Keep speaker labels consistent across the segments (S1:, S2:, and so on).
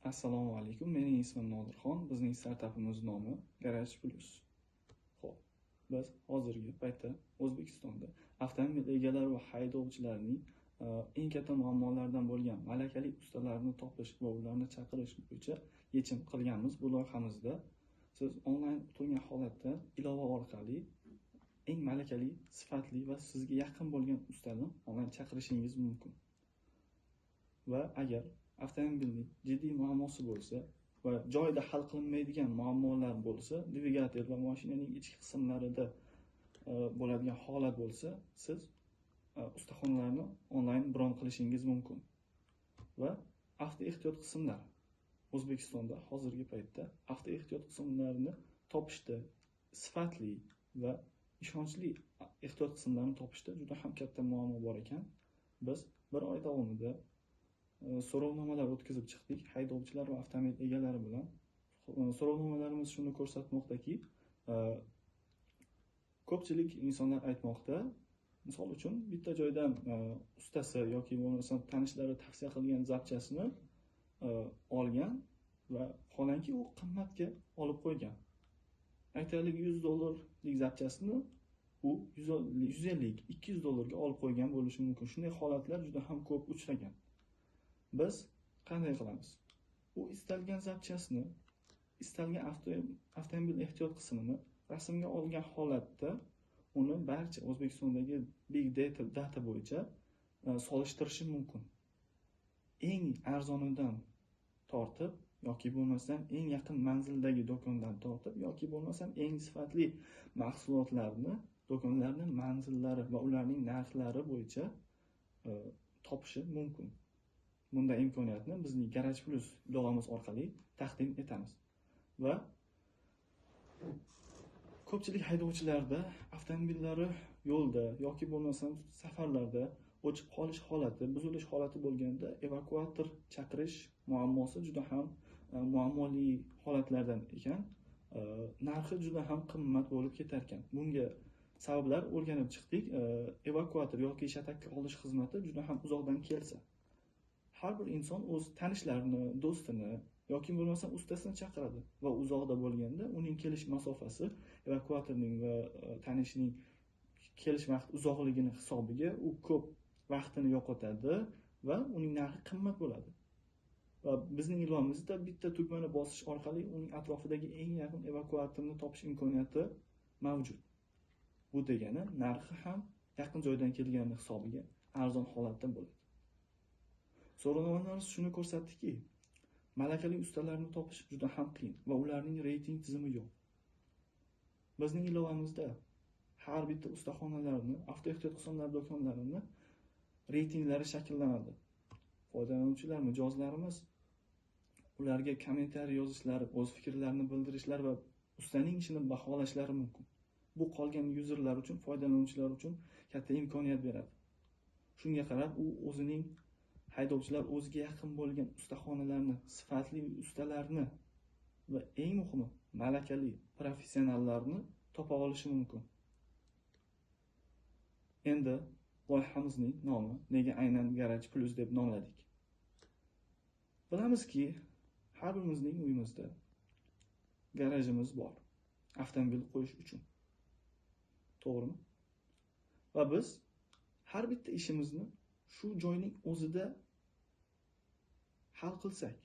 S1: Assalomu alaykum. Mening ismim Nodirxon. Bizning startapimiz nomi Garage Plus. Xo'p, biz hozirgi paytda O'zbekistonda avtomobil egalari va haydovchilarining eng katta muammolaridan bo'lgan malakali ustalarni topish va ularni chaqirish bo'yicha yechim qilganmiz. Bu loyihamizda siz onlayn turgan holatda ilova orqali eng malakali, sifatli va sizga yaqin bo'lgan ustani onlayn chaqirishingiz mumkin. Va agar avtomobilning jiddiy muammosi bo'lsa va joyida hal qilinmaydigan muammolar bo'lsa, dvigatel va mashinaning ichki qismlarida bo'ladigan holat bo'lsa, siz ustaxonalarni onlayn bron qilishingiz mumkin. Va avtoehtiyot qismlar O'zbekistonda hozirgi paytda avtoehtiyot qismlarini topishda sifatli va ishonchli ehtiyot qismlarini topishda juda ham katta muammo bor ekan. Biz bir oy davomida so'rovnomalar o'tkazib chiqdik haydovchilar va avtomobil egalari bilan. So'rovnomalarimiz shuni ko'rsatmoqdaki, ko'pchilik insonlar aytmoqda, misol uchun bitta joydan ustasi yoki bo'lmasa tanishlari tavsiya qilgan zapchasini olgan va xolanki u qimmatga olib qo'ygan. Aytaylik $100lik zapchasini u 150-200 dollarga olib qo'ygan bo'lishi mumkin. Shunday holatlar juda ham ko'p uchragan. Biz qanday qilamiz? U istalgan zapchasini, istalgan avtomobil ehtiyot qismini rasmga olgan holatda uni barcha O'zbekistondagi big data bo'yicha solishtirishi mumkin. Eng arzonidan tortib yoki bo'lmasam eng yaqin manzildagi do'kondan tortib yoki bo'lmasam eng sifatli mahsulotlarni do'konlarning manzillari va ularning narxlari bo'yicha topishi mumkin. Bunday imkoniyatni bizning Garage Plus ilovamiz orqali taqdim etamiz. Va ko'pchilik haydovchilarda avtomobillari yo'lda yoki bo'lmasam safarlarda o'chib qolish holati, buzilish holati bo'lganda evakuator chaqirish muammosi juda ham muammoli holatlardan ekan. Narxi juda ham qimmat bo'lib ketar ekan. Bunga sabablar o'rganib chiqdik. Evakuator yoki shatakka olish xizmati juda ham uzoqdan kelsa, har bir inson o'z tanishlarini, do'stini yoki bo'lmasa ustasini chaqiradi va uzoqda bo'lganda uning kelish masofasi evakuatorning va tanishining kelish vaqti uzoqligini hisobiga u ko'p vaqtini yo'qotadi va uning narxi qimmat bo'ladi. Va bizning ilovamizda bitta tugmani bosish orqali uning atrofidagi eng yaqin evakuatorni topish imkoniyati mavjud. Bu degani narxi ham yaqin joydan kelgani hisobiga arzon holatda bo'ladi. So'rovnomalarimiz shuni ko'rsatdiki, malakali ustalarni topish juda ham qiyin va ularning reyting tizimi yo'q. Bizning ilovamizda har bitta ustaxonalarni, avtoehtiyot qismlar do'konlarini reytinglari shakllanadi. Foydalanuvchilar mijozlarimiz ularga kommentariy yozishlari, o'z fikrlarini bildirishlari va ustaning ishini baholashlari mumkin. Bu qolgan yuzerlar uchun, foydalanuvchilar uchun katta imkoniyat beradi. Shunga qarab u o'zining haydovchilar o'ziga yaqin bo'lgan ustaxonalarni, sifatli ustalarni va eng muhimi malakali professionallarni topa olishi mumkin. Endi loyihamizning nomi nega aynan Garage Plus deb nomladik? Bilamizki, har birimizning uyimizda garajimiz bor, avtomobil qo'yish uchun. To'g'rimi? Va biz har bitta ishimizni shu joyning o'zida hal qilsak,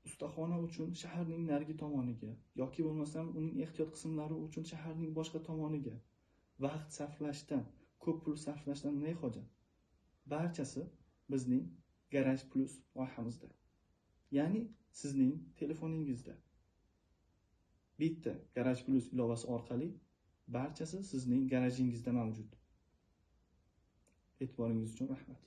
S1: ustaxona uchun shaharning narigi tomoniga yoki bo'lmasam uning ehtiyot qismlari uchun shaharning boshqa tomoniga vaqt sarflashdan, ko'p pul sarflashdan ne hojat? Barchasi bizning Garage Plus loyihamizda. Ya'ni sizning telefoningizda. Bitta Garage Plus ilovasi orqali barchasi sizning garajingizda mavjud. E'tiboringiz uchun rahmat.